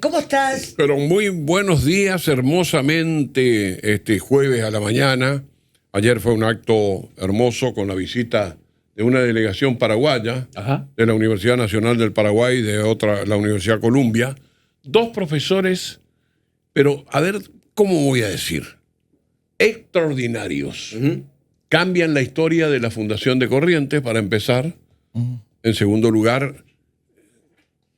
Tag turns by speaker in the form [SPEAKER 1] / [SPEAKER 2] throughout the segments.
[SPEAKER 1] ¿cómo estás?
[SPEAKER 2] Pero muy buenos días, hermosamente, este jueves a la mañana. Ayer fue un acto hermoso con la visita de una delegación paraguaya, de la Universidad Nacional del Paraguay, de otra, la Universidad Columbia. 2 profesores, pero a ver, ¿cómo voy a decir? Extraordinarios. Cambian la historia de la Fundación de Corrientes, para empezar. En segundo lugar,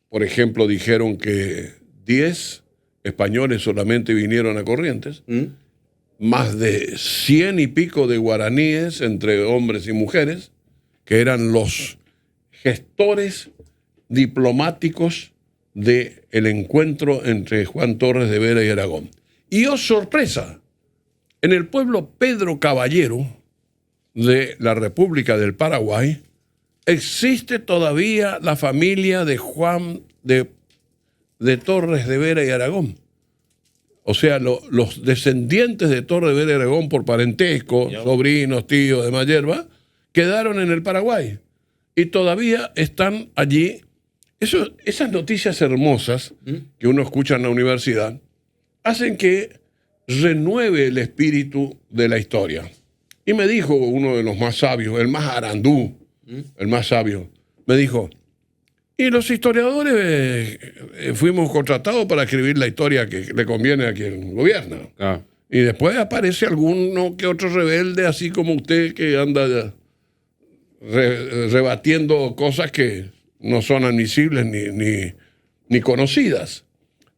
[SPEAKER 2] por ejemplo, dijeron que 10 españoles solamente vinieron a Corrientes, más de 100 y pico de guaraníes, entre hombres y mujeres, que eran los gestores diplomáticos del encuentro entre Juan Torres de Vera y Aragón. Y oh sorpresa, en el pueblo Pedro Caballero de la República del Paraguay existe todavía la familia de Juan de Torres de Vera y Aragón. O sea, los descendientes de Torres de Vera y Aragón por parentesco, sobrinos, tíos de Mayerba, quedaron en el Paraguay y todavía están allí. Esas noticias hermosas que uno escucha en la universidad hacen que renueve el espíritu de la historia. Y me dijo uno de los más sabios, el más arandú, el más sabio, me dijo, y los historiadores fuimos contratados para escribir la historia que le conviene a quien gobierna. Y después aparece alguno que otro rebelde, así como usted, que anda rebatiendo cosas que no son admisibles ni conocidas.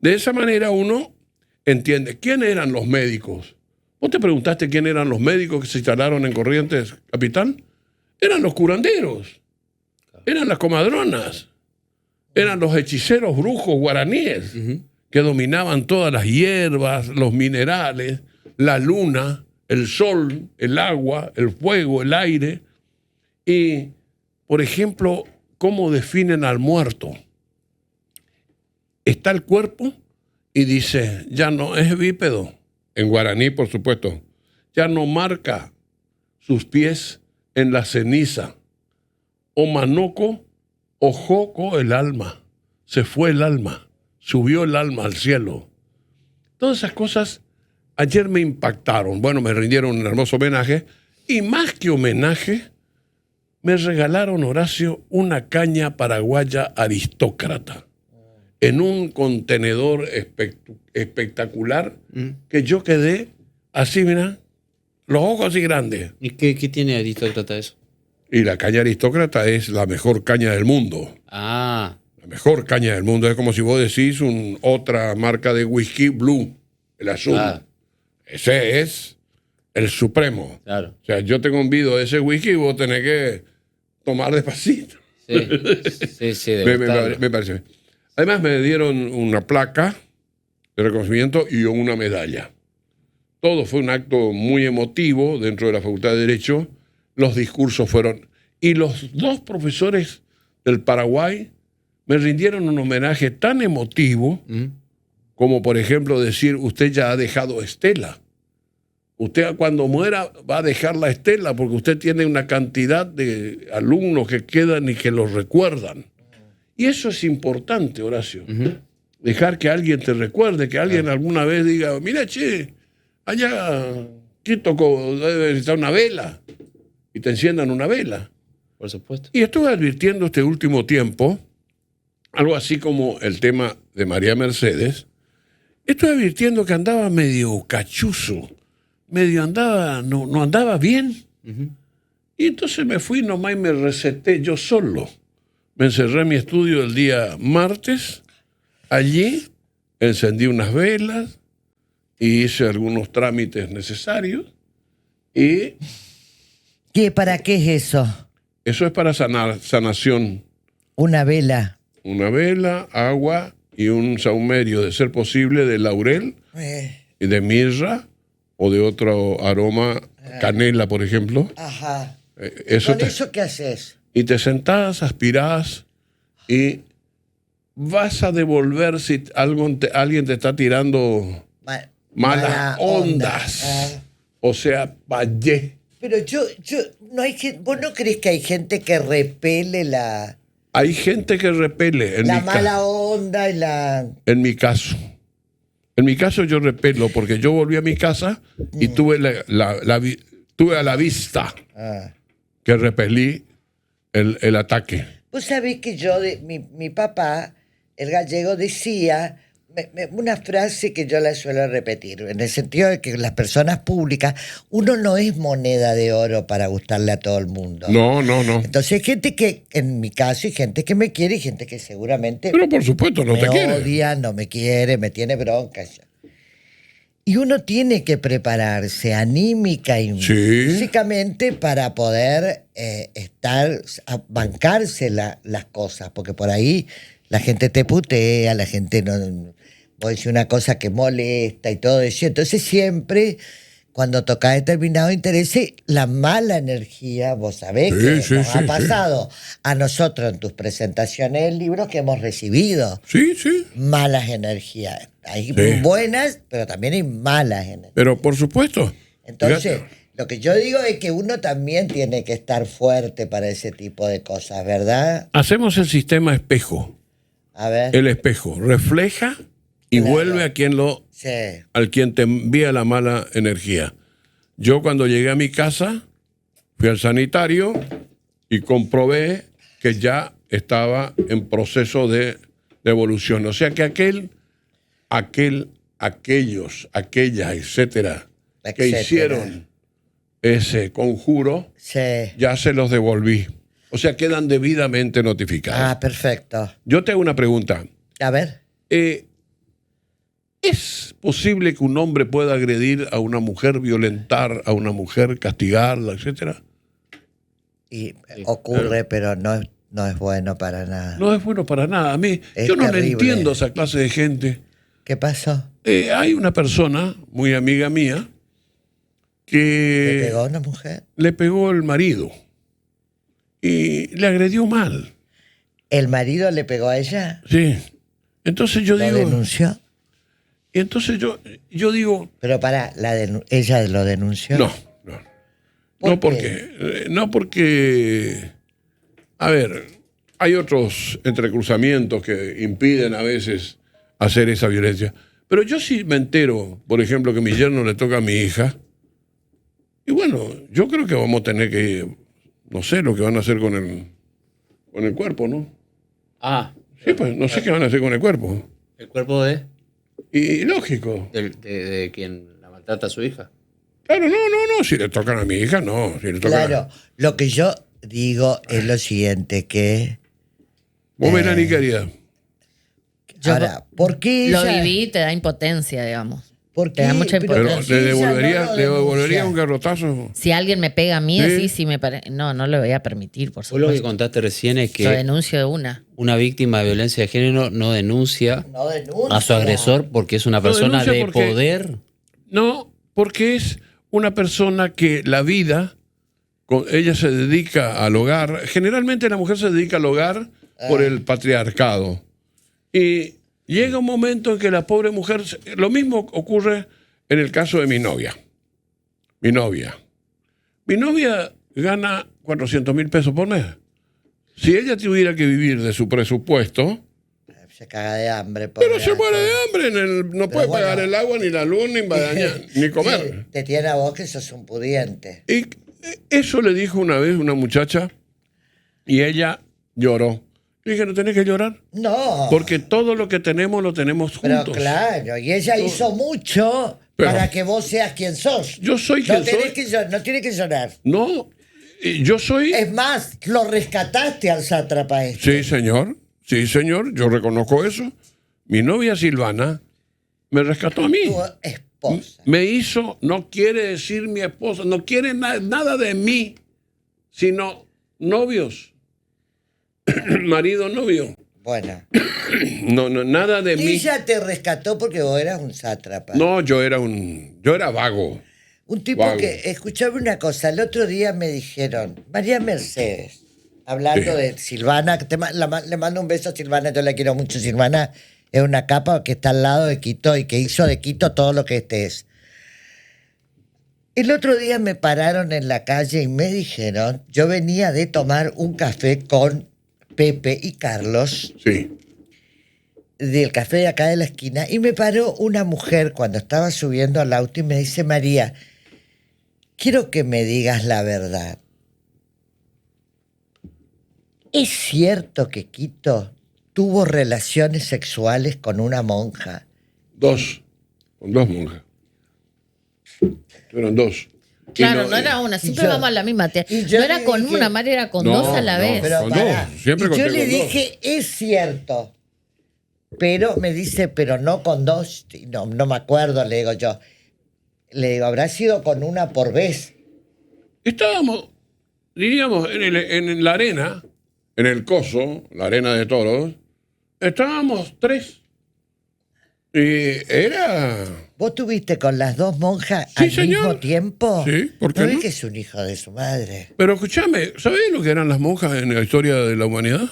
[SPEAKER 2] De esa manera uno entiende. ¿Quiénes eran los médicos? ¿Vos te preguntaste quién eran los médicos que se instalaron en Corrientes Capital? Eran los curanderos, eran las comadronas, eran los hechiceros brujos guaraníes que dominaban todas las hierbas, los minerales, la luna, el sol, el agua, el fuego, el aire. Y, por ejemplo, ¿cómo definen al muerto? Está el cuerpo y dice, ya no es bípedo, en guaraní, por supuesto, ya no marca sus pies en la ceniza. O manoco, o joco el alma. Se fue el alma, subió el alma al cielo. Todas esas cosas ayer me impactaron. Bueno, me rindieron un hermoso homenaje. Y más que homenaje, me regalaron, Horacio, una caña paraguaya aristócrata. En un contenedor espectacular que yo quedé así, mira, los ojos así grandes.
[SPEAKER 3] ¿Y qué tiene aristócrata eso?
[SPEAKER 2] Y la caña aristócrata es la mejor caña del mundo. La mejor caña del mundo. Es como si vos decís otra marca de whisky, Blue, el azul. Ese es el supremo. Claro. O sea, yo tengo un video de ese whisky y vos tenés que tomar despacito.
[SPEAKER 3] Sí,
[SPEAKER 2] me parece. Además me dieron una placa de reconocimiento y una medalla. Todo fue un acto muy emotivo dentro de la Facultad de Derecho. Los discursos fueron... Y los 2 profesores del Paraguay me rindieron un homenaje tan emotivo como, por ejemplo, decir, usted ya ha dejado estela. Usted cuando muera va a dejar la estela porque usted tiene una cantidad de alumnos que quedan y que los recuerdan. Y eso es importante, Horacio. Dejar que alguien te recuerde, que alguien alguna vez diga, mira, che, allá Quito debe estar una vela. Y te enciendan una vela.
[SPEAKER 3] Por supuesto.
[SPEAKER 2] Y estuve advirtiendo este último tiempo, algo así como el tema de María Mercedes, estoy advirtiendo que andaba medio cachuzo, medio andaba, no andaba bien. Y entonces me fui nomás y me receté yo solo. Me encerré en mi estudio el día martes. Allí encendí unas velas y hice algunos trámites necesarios. Y...
[SPEAKER 1] ¿Para qué es eso?
[SPEAKER 2] Eso es para sanación.
[SPEAKER 1] Una vela.
[SPEAKER 2] Una vela, agua y un saumerio, de ser posible, de laurel y de mirra o de otro aroma, canela, por ejemplo.
[SPEAKER 1] Ajá.
[SPEAKER 2] ¿Con
[SPEAKER 1] eso qué haces?
[SPEAKER 2] Y te sentás, aspirás y vas a devolver si alguien te está tirando malas ondas. O sea, vallé.
[SPEAKER 1] Pero no hay gente, ¿vos no crees que hay gente que repele
[SPEAKER 2] Hay gente que repele.
[SPEAKER 1] La mala onda y la...
[SPEAKER 2] En mi caso. En mi caso yo repelo porque yo volví a mi casa y tuve, tuve a la vista
[SPEAKER 1] Ah.
[SPEAKER 2] que repelí el ataque.
[SPEAKER 1] Vos sabés que mi papá, el gallego, decía una frase que yo la suelo repetir, en el sentido de que las personas públicas, uno no es moneda de oro para gustarle a todo el mundo.
[SPEAKER 2] No, no, no.
[SPEAKER 1] Entonces hay gente que, en mi caso, hay gente que me quiere y gente que seguramente
[SPEAKER 2] Pero por supuesto, no
[SPEAKER 1] me
[SPEAKER 2] te quiere.
[SPEAKER 1] odia, no me quiere, me tiene bronca. Y uno tiene que prepararse anímica y
[SPEAKER 2] Sí.
[SPEAKER 1] físicamente para poder bancarse las cosas, porque por ahí la gente te putea, la gente no... Vos decís una cosa que molesta y todo eso. Entonces siempre, cuando toca determinado interés, la mala energía, vos sabés
[SPEAKER 2] Sí,
[SPEAKER 1] que
[SPEAKER 2] sí,
[SPEAKER 1] nos
[SPEAKER 2] sí,
[SPEAKER 1] ha
[SPEAKER 2] sí.
[SPEAKER 1] pasado a nosotros en tus presentaciones del libro que hemos recibido
[SPEAKER 2] Sí, sí.
[SPEAKER 1] malas energías. Hay
[SPEAKER 2] Sí.
[SPEAKER 1] buenas, pero también hay malas energías.
[SPEAKER 2] Pero por supuesto.
[SPEAKER 1] Entonces,
[SPEAKER 2] Fíjate.
[SPEAKER 1] lo que yo digo es que uno también tiene que estar fuerte para ese tipo de cosas, ¿verdad?
[SPEAKER 2] Hacemos el sistema espejo.
[SPEAKER 1] A ver.
[SPEAKER 2] El espejo refleja y
[SPEAKER 1] Claro.
[SPEAKER 2] vuelve a
[SPEAKER 1] Sí.
[SPEAKER 2] al quien te envía la mala energía. Yo cuando llegué a mi casa, fui al sanitario y comprobé que ya estaba en proceso de evolución. O sea que aquellos, aquellas, etcétera, que
[SPEAKER 1] Etcétera.
[SPEAKER 2] hicieron ese conjuro,
[SPEAKER 1] Sí.
[SPEAKER 2] ya se los devolví. O sea, quedan debidamente notificados.
[SPEAKER 1] Ah, perfecto.
[SPEAKER 2] Yo te hago una pregunta.
[SPEAKER 1] A ver.
[SPEAKER 2] ¿Es posible que un hombre pueda agredir a una mujer, violentar a una mujer, castigarla, etcétera?
[SPEAKER 1] Y
[SPEAKER 3] Sí,
[SPEAKER 1] ocurre, pero no es bueno para nada.
[SPEAKER 2] No es bueno para nada. A mí,
[SPEAKER 1] Es
[SPEAKER 2] yo no le
[SPEAKER 1] terrible.
[SPEAKER 2] entiendo a esa clase de gente.
[SPEAKER 1] ¿Qué pasó?
[SPEAKER 2] Hay una persona, muy amiga mía, que
[SPEAKER 1] ¿Le pegó a una mujer?
[SPEAKER 2] le pegó el marido y le agredió mal.
[SPEAKER 1] ¿El marido le pegó a ella?
[SPEAKER 2] Sí. Entonces yo
[SPEAKER 1] ¿Lo
[SPEAKER 2] digo,
[SPEAKER 1] denunció?
[SPEAKER 2] y entonces yo digo,
[SPEAKER 1] Pero ¿ella lo denunció?
[SPEAKER 2] no, no.
[SPEAKER 1] ¿Por
[SPEAKER 2] No
[SPEAKER 1] qué?
[SPEAKER 2] no porque, a ver, hay otros entrecruzamientos que impiden a veces hacer esa violencia. Pero yo sí me entero, por ejemplo, que mi yerno le toca a mi hija. Y bueno, yo creo que vamos a tener que, no sé lo que van a hacer con el cuerpo, ¿no?
[SPEAKER 3] Ah,
[SPEAKER 2] Sí, pues no sé qué van a hacer con el cuerpo.
[SPEAKER 3] el cuerpo
[SPEAKER 2] Y lógico.
[SPEAKER 3] de quien la maltrata a su hija.
[SPEAKER 2] Claro, no, si le tocan a mi hija, no. Si le tocan
[SPEAKER 1] Claro, lo que yo digo es lo siguiente, que...
[SPEAKER 2] Vos verás, ni querida.
[SPEAKER 4] Yo
[SPEAKER 1] ahora, ¿por qué
[SPEAKER 4] lo
[SPEAKER 1] ella?
[SPEAKER 4] viví y te da impotencia, digamos.
[SPEAKER 1] ¿Por
[SPEAKER 4] te da mucha
[SPEAKER 1] Pero
[SPEAKER 2] Pero
[SPEAKER 1] ¿por
[SPEAKER 4] impotencia.
[SPEAKER 1] qué
[SPEAKER 2] le
[SPEAKER 1] ella
[SPEAKER 2] devolvería,
[SPEAKER 1] no lo
[SPEAKER 2] le devolvería
[SPEAKER 1] denuncia?
[SPEAKER 2] un garrotazo.
[SPEAKER 4] Si alguien me pega a mí,
[SPEAKER 2] Sí.
[SPEAKER 4] así sí me parece. No, no lo voy a permitir, por
[SPEAKER 3] Vos lo que
[SPEAKER 4] supuesto.
[SPEAKER 3] contaste recién es
[SPEAKER 4] Lo
[SPEAKER 3] que
[SPEAKER 4] denuncio de una.
[SPEAKER 3] una víctima de violencia de género no denuncia
[SPEAKER 1] No denuncia.
[SPEAKER 3] a su agresor porque es una
[SPEAKER 2] No
[SPEAKER 3] persona
[SPEAKER 2] denuncia
[SPEAKER 3] de
[SPEAKER 2] porque-
[SPEAKER 3] poder.
[SPEAKER 2] No, porque es una persona que la vida, ella se dedica al hogar. Generalmente la mujer se dedica al hogar por el patriarcado. Y llega un momento en que la pobre mujer, lo mismo ocurre en el caso de mi novia. Mi novia gana 400.000 pesos por mes. Si ella tuviera que vivir de su presupuesto,
[SPEAKER 1] Se caga de hambre.
[SPEAKER 2] pero
[SPEAKER 1] pobre
[SPEAKER 2] se muere de
[SPEAKER 1] Antonio.
[SPEAKER 2] hambre, no puede
[SPEAKER 1] bueno.
[SPEAKER 2] pagar el agua, ni la luz, ni bañar, ni comer.
[SPEAKER 1] Te tiene a vos que sos un pudiente.
[SPEAKER 2] Y eso le dijo una vez una muchacha y ella lloró. Le dije, no tenés que llorar,
[SPEAKER 1] No.
[SPEAKER 2] porque todo lo que tenemos lo tenemos
[SPEAKER 1] Pero
[SPEAKER 2] juntos.
[SPEAKER 1] claro, y ella hizo mucho
[SPEAKER 2] Pero-
[SPEAKER 1] para que vos seas quien sos.
[SPEAKER 2] Yo soy quien soy.
[SPEAKER 1] No tienes que llorar.
[SPEAKER 2] No, yo soy...
[SPEAKER 1] Es más, lo rescataste al sátrapa este.
[SPEAKER 2] Sí, señor, yo reconozco eso. Mi novia Silvana me rescató a mí.
[SPEAKER 1] Tu esposa.
[SPEAKER 2] Me hizo, no quiere decir mi esposa, no quiere nada de mí, sino novios. Marido, novio.
[SPEAKER 1] Bueno.
[SPEAKER 2] No, nada de mí.
[SPEAKER 1] Ella te rescató porque vos eras un sátrapa.
[SPEAKER 2] No, yo era vago.
[SPEAKER 1] Un tipo
[SPEAKER 2] Vago.
[SPEAKER 1] que, escuchame una cosa, el otro día me dijeron, María Mercedes, hablando
[SPEAKER 2] Sí.
[SPEAKER 1] de Silvana, que le mando un beso a Silvana, yo la quiero mucho. Silvana es una capa que está al lado de Quito y que hizo de Quito todo lo que este es. El otro día me pararon en la calle y me dijeron, yo venía de tomar un café con Pepe y Carlos
[SPEAKER 2] Sí.
[SPEAKER 1] del café de acá de la esquina y me paró una mujer cuando estaba subiendo al auto y me dice, María, quiero que me digas la verdad. ¿Es cierto que Quito tuvo relaciones sexuales con una monja?
[SPEAKER 2] Con dos monjas. Fueron dos. Y
[SPEAKER 4] Claro, no era una, siempre
[SPEAKER 1] yo-
[SPEAKER 4] vamos a la misma.
[SPEAKER 1] y yo
[SPEAKER 4] No era
[SPEAKER 1] le
[SPEAKER 4] con
[SPEAKER 1] dije-
[SPEAKER 4] una, María, era con
[SPEAKER 2] No,
[SPEAKER 4] dos a la
[SPEAKER 2] no,
[SPEAKER 4] vez.
[SPEAKER 1] Pero
[SPEAKER 2] Con
[SPEAKER 1] pará.
[SPEAKER 2] dos, siempre
[SPEAKER 1] Y yo
[SPEAKER 2] conté
[SPEAKER 1] le
[SPEAKER 2] con dos.
[SPEAKER 1] dije, es cierto. Pero me dice, pero no con dos. Y no me acuerdo, le digo yo. Le digo, habrá sido con una por vez.
[SPEAKER 2] Estábamos, diríamos, en la arena, en el coso, la arena de toros, estábamos tres. Y era...
[SPEAKER 1] ¿Vos tuviste con las dos monjas
[SPEAKER 2] Sí,
[SPEAKER 1] al
[SPEAKER 2] señor.
[SPEAKER 1] mismo tiempo?
[SPEAKER 2] Sí, ¿por qué
[SPEAKER 1] ¿No ves
[SPEAKER 2] no?
[SPEAKER 1] que es un hijo de su madre?
[SPEAKER 2] Pero escúchame, ¿sabés lo que eran las monjas en la historia de la humanidad?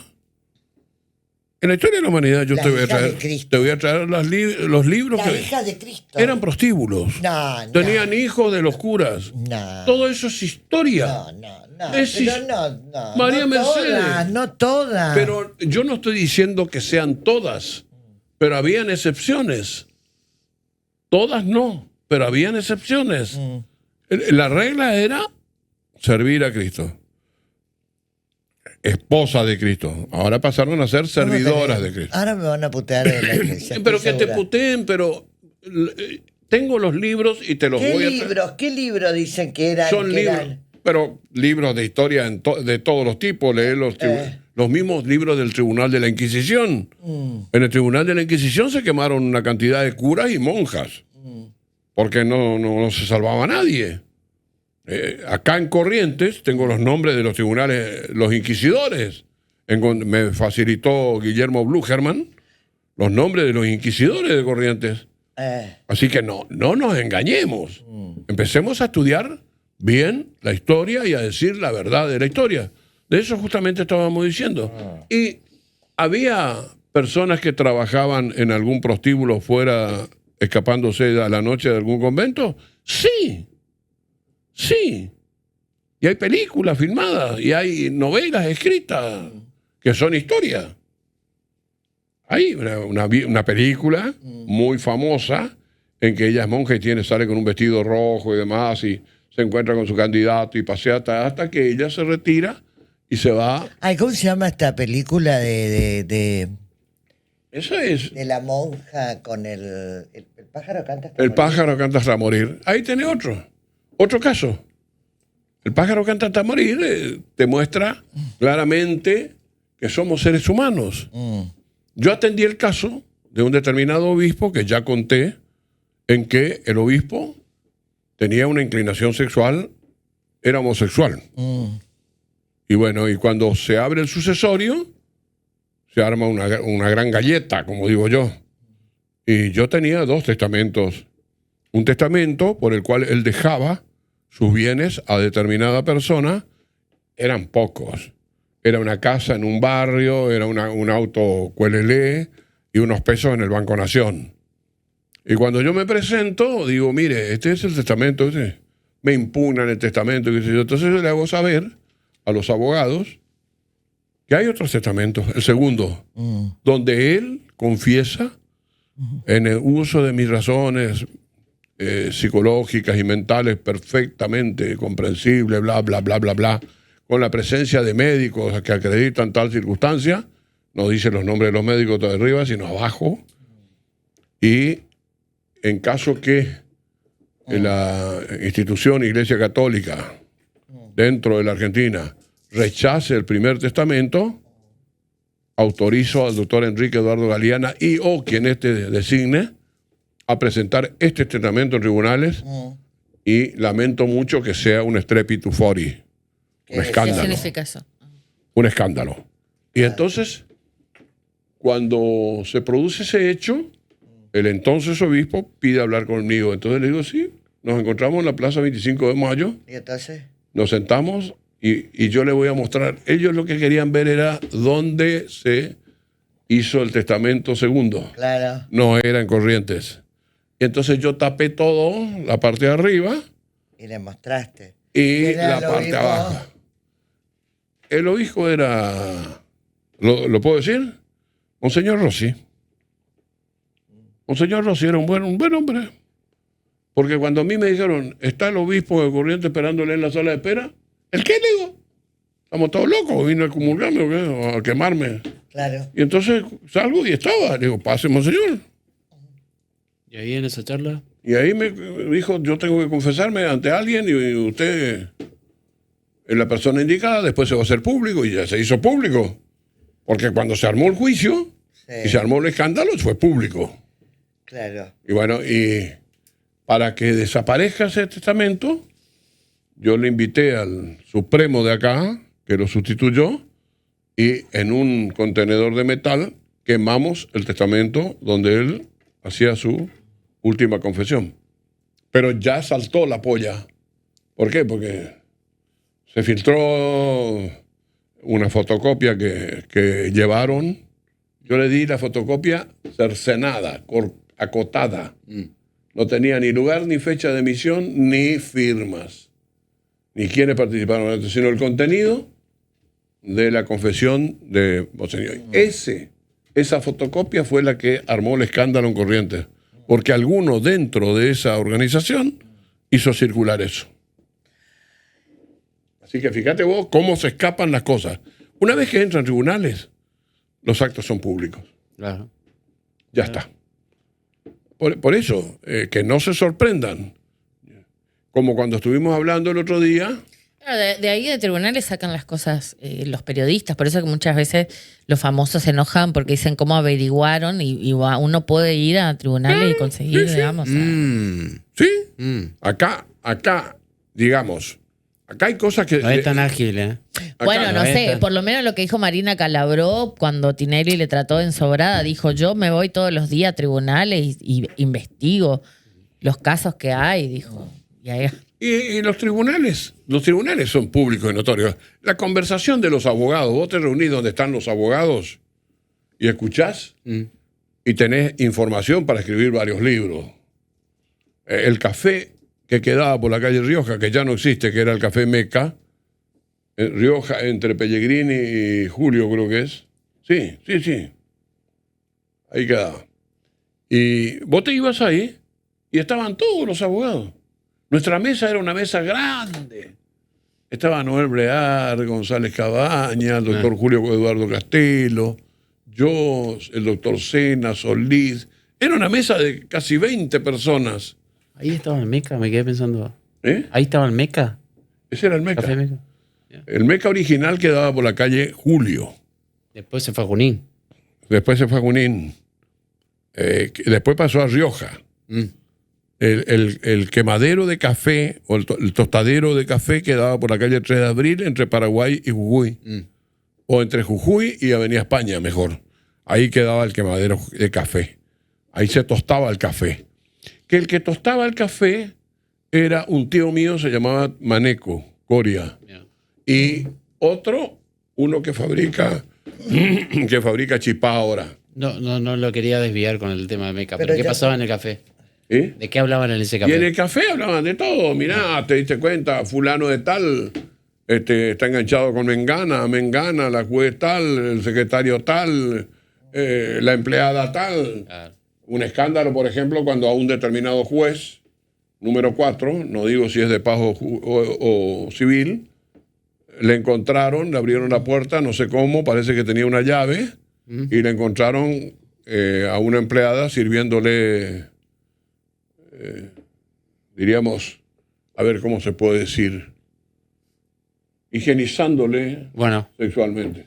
[SPEAKER 2] En la historia de la humanidad yo
[SPEAKER 1] Las
[SPEAKER 2] te voy a
[SPEAKER 1] hijas de
[SPEAKER 2] traer,
[SPEAKER 1] Cristo.
[SPEAKER 2] te voy a traer los libros
[SPEAKER 1] La
[SPEAKER 2] que
[SPEAKER 1] hija de Cristo.
[SPEAKER 2] eran prostíbulos.
[SPEAKER 1] No.
[SPEAKER 2] Tenían hijos de los curas.
[SPEAKER 1] No.
[SPEAKER 2] Todo eso es historia.
[SPEAKER 1] No.
[SPEAKER 2] Es
[SPEAKER 1] Pero
[SPEAKER 2] his-
[SPEAKER 1] no.
[SPEAKER 2] María
[SPEAKER 1] no
[SPEAKER 2] Mercedes.
[SPEAKER 1] Todas, no todas.
[SPEAKER 2] Pero yo no estoy diciendo que sean todas, pero habían excepciones. Todas no, pero habían excepciones. La regla era servir a Cristo. Esposa de Cristo. Ahora pasaron a ser servidoras de Cristo.
[SPEAKER 1] Ahora me van a putear de la iglesia.
[SPEAKER 2] Pero
[SPEAKER 1] estoy
[SPEAKER 2] que te
[SPEAKER 1] segura.
[SPEAKER 2] puteen, pero tengo los libros y te los
[SPEAKER 1] ¿Qué
[SPEAKER 2] voy a traer.
[SPEAKER 1] libros? ¿Qué libros dicen que eran?
[SPEAKER 2] Son
[SPEAKER 1] que
[SPEAKER 2] libros,
[SPEAKER 1] eran?
[SPEAKER 2] pero libros de historia de todos los tipos. Leer los mismos libros del Tribunal de la Inquisición. En el Tribunal de la Inquisición se quemaron una cantidad de curas y monjas, porque no se salvaba nadie. Acá en Corrientes tengo los nombres de los tribunales, los inquisidores. Me facilitó Guillermo Blucherman los nombres de los inquisidores de Corrientes. Así que no nos engañemos. Empecemos a estudiar bien la historia y a decir la verdad de la historia. De eso justamente estábamos diciendo. Y había personas que trabajaban en algún prostíbulo fuera, escapándose a la noche de algún convento. Sí. Y hay películas filmadas y hay novelas escritas que son historia. Hay una película muy famosa en que ella es monja y sale con un vestido rojo y demás y se encuentra con su candidato y pasea hasta que ella se retira y se va.
[SPEAKER 1] Ay, ¿cómo se llama esta película de
[SPEAKER 2] Eso es.
[SPEAKER 1] la monja con el pájaro canta hasta
[SPEAKER 2] El
[SPEAKER 1] morir?
[SPEAKER 2] pájaro canta hasta morir. Ahí tiene otro caso. El pájaro canta hasta morir te muestra claramente que somos seres humanos. Yo atendí el caso de un determinado obispo que ya conté, en que el obispo tenía una inclinación sexual, era homosexual. Y bueno, y cuando se abre el sucesorio, se arma una gran galleta, como digo yo. Y yo tenía 2 testamentos. Un testamento por el cual él dejaba sus bienes a determinada persona, eran pocos. Era una casa en un barrio, era un auto cuelelé y unos pesos en el Banco Nación. Y cuando yo me presento, digo, mire, este es el testamento, me impugnan el testamento. Entonces yo le hago saber a los abogados que hay otros testamentos. El segundo, donde él confiesa en el uso de mis razones psicológicas y mentales perfectamente comprensibles, bla, bla, bla, bla, bla, con la presencia de médicos que acreditan tal circunstancia, no dice los nombres de los médicos de arriba, sino abajo, y en caso que la institución Iglesia Católica dentro de la Argentina rechace el primer testamento, autorizo al doctor Enrique Eduardo Galeana y o quien designe a presentar este testamento en tribunales y lamento mucho que sea un strepito fori, un
[SPEAKER 4] ¿Qué
[SPEAKER 2] escándalo.
[SPEAKER 4] significa eso?
[SPEAKER 2] Un escándalo. Y entonces, cuando se produce ese hecho, el entonces obispo pide hablar conmigo. Entonces le digo, sí, nos encontramos en la Plaza 25 de Mayo,
[SPEAKER 1] ¿Y entonces?
[SPEAKER 2] nos sentamos y yo le voy a mostrar. Ellos lo que querían ver era dónde se hizo el testamento segundo.
[SPEAKER 1] Claro.
[SPEAKER 2] No era en Corrientes. Y entonces yo tapé todo, la parte de arriba
[SPEAKER 1] Y le mostraste.
[SPEAKER 2] y
[SPEAKER 1] ¿Quién era
[SPEAKER 2] la
[SPEAKER 1] el
[SPEAKER 2] parte de
[SPEAKER 1] obispo?
[SPEAKER 2] abajo. El obispo era ¿Lo puedo decir? Monseñor Rossi. Monseñor Rossi era un buen hombre. Porque cuando a mí me dijeron, está el obispo de Corrientes esperándole en la sala de espera, ¿el qué? Le digo, estamos todos locos, vino a comulgarme o qué, o a quemarme.
[SPEAKER 1] Claro.
[SPEAKER 2] Y entonces salgo y estaba, le digo, pase, monseñor.
[SPEAKER 3] ¿Y ahí en esa charla?
[SPEAKER 2] Y ahí me dijo, yo tengo que confesarme ante alguien y usted es la persona indicada, después se va a hacer público y ya se hizo público. Porque cuando se armó el juicio y se armó el escándalo, fue público.
[SPEAKER 1] Claro.
[SPEAKER 2] Y bueno, y para que desaparezca ese testamento, yo le invité al Supremo de acá, que lo sustituyó, y en un contenedor de metal quemamos el testamento donde él hacía su última confesión. Pero ya saltó la polla. ¿Por qué? Porque se filtró una fotocopia que llevaron. Yo le di la fotocopia cercenada, acotada. No tenía ni lugar, ni fecha de emisión, ni firmas. Ni quienes participaron, sino el contenido de la confesión de Monseñor. Esa fotocopia fue la que armó el escándalo en Corrientes. Porque alguno dentro de esa organización hizo circular eso. Así que fíjate vos cómo se escapan las cosas. Una vez que entran tribunales, los actos son públicos.
[SPEAKER 3] Claro.
[SPEAKER 2] Ya está. Por eso, que no se sorprendan. Como cuando estuvimos hablando el otro día.
[SPEAKER 4] Claro, de ahí de tribunales sacan las cosas los periodistas, por eso que muchas veces los famosos se enojan porque dicen cómo averiguaron y uno puede ir a tribunales y conseguir,
[SPEAKER 2] sí.
[SPEAKER 4] digamos.
[SPEAKER 2] Sí. Acá, digamos, acá hay cosas que...
[SPEAKER 3] No es tan ágil, ¿eh?
[SPEAKER 4] Bueno, no sé,
[SPEAKER 3] está.
[SPEAKER 4] por lo menos lo que dijo Marina Calabró cuando Tinelli le trató de ensobrada, dijo, yo me voy todos los días a tribunales y investigo los casos que hay, dijo. Y ahí...
[SPEAKER 2] Y los tribunales son públicos y notorios. La conversación de los abogados, vos te reunís donde están los abogados y escuchás y tenés información para escribir varios libros. El café que quedaba por la calle Rioja, que ya no existe, que era el Café Meca, Rioja entre Pellegrini y Julio creo que es. Sí. Ahí quedaba. Y vos te ibas ahí y estaban todos los abogados. Nuestra mesa era una mesa grande. Estaba Noel Brear, González Cabaña, el doctor Julio Eduardo Castelo, yo, el doctor Sena, Solís. Era una mesa de casi 20 personas.
[SPEAKER 3] Ahí estaba el Meca, me quedé pensando.
[SPEAKER 2] ¿Eh?
[SPEAKER 3] Ahí estaba el Meca.
[SPEAKER 2] Ese era el Meca.
[SPEAKER 3] Café Meca.
[SPEAKER 2] El Meca original quedaba por la calle Julio.
[SPEAKER 3] Después se fue a Junín.
[SPEAKER 2] Después se fue a Junín. Después pasó a Rioja. El quemadero de café o el tostadero de café quedaba por la calle 3 de Abril entre Paraguay y Jujuy. O entre Jujuy y Avenida España, mejor. Ahí quedaba el quemadero de café. Ahí se tostaba el café. Que el que tostaba el café era un tío mío, se llamaba Maneco, Coria. Y otro, uno que fabrica chipá ahora.
[SPEAKER 3] No lo quería desviar con el tema de Meca.
[SPEAKER 1] Pero
[SPEAKER 3] ¿Pero qué
[SPEAKER 1] ya-
[SPEAKER 3] pasaba en el café?
[SPEAKER 2] ¿Eh?
[SPEAKER 3] ¿De qué hablaban en ese
[SPEAKER 2] Y
[SPEAKER 3] café?
[SPEAKER 2] en el café hablaban de todo. Mirá, te diste cuenta, fulano de tal está enganchado con Mengana, la juez tal, el secretario tal, la empleada tal.
[SPEAKER 3] Claro.
[SPEAKER 2] Un escándalo, por ejemplo, cuando a un determinado juez, número 4, no digo si es de paz o civil, le encontraron, le abrieron la puerta, no sé cómo, parece que tenía una llave, y le encontraron a una empleada sirviéndole, diríamos, a ver cómo se puede decir, higienizándole
[SPEAKER 3] Bueno,
[SPEAKER 2] sexualmente.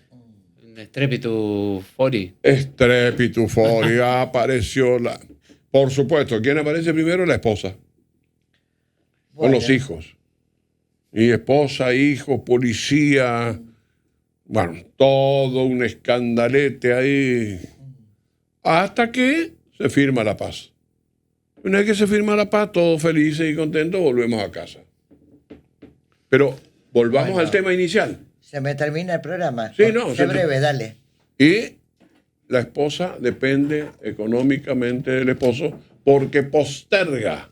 [SPEAKER 3] Strepitu Fori.
[SPEAKER 2] Estrepituforia, apareció la... Por supuesto, ¿quién aparece primero? La esposa. Con los hijos. Y esposa, hijos, policía. Bueno, todo un escandalete ahí. Hasta que se firma la paz. Una vez que se firma la paz, todos felices y contentos, volvemos a casa. Pero volvamos al tema inicial.
[SPEAKER 1] Se me termina el programa.
[SPEAKER 2] Sí, no,
[SPEAKER 1] Sé breve, dale.
[SPEAKER 2] Y la esposa depende económicamente del esposo porque posterga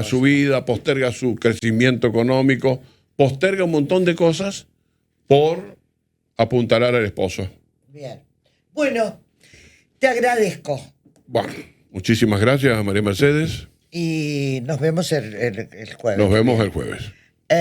[SPEAKER 2] su vida, posterga su crecimiento económico, posterga un montón de cosas por apuntalar al esposo.
[SPEAKER 1] Bien. Bueno, te agradezco.
[SPEAKER 2] Bueno, muchísimas gracias, María Mercedes.
[SPEAKER 1] Y nos vemos el jueves.
[SPEAKER 2] Nos vemos el jueves.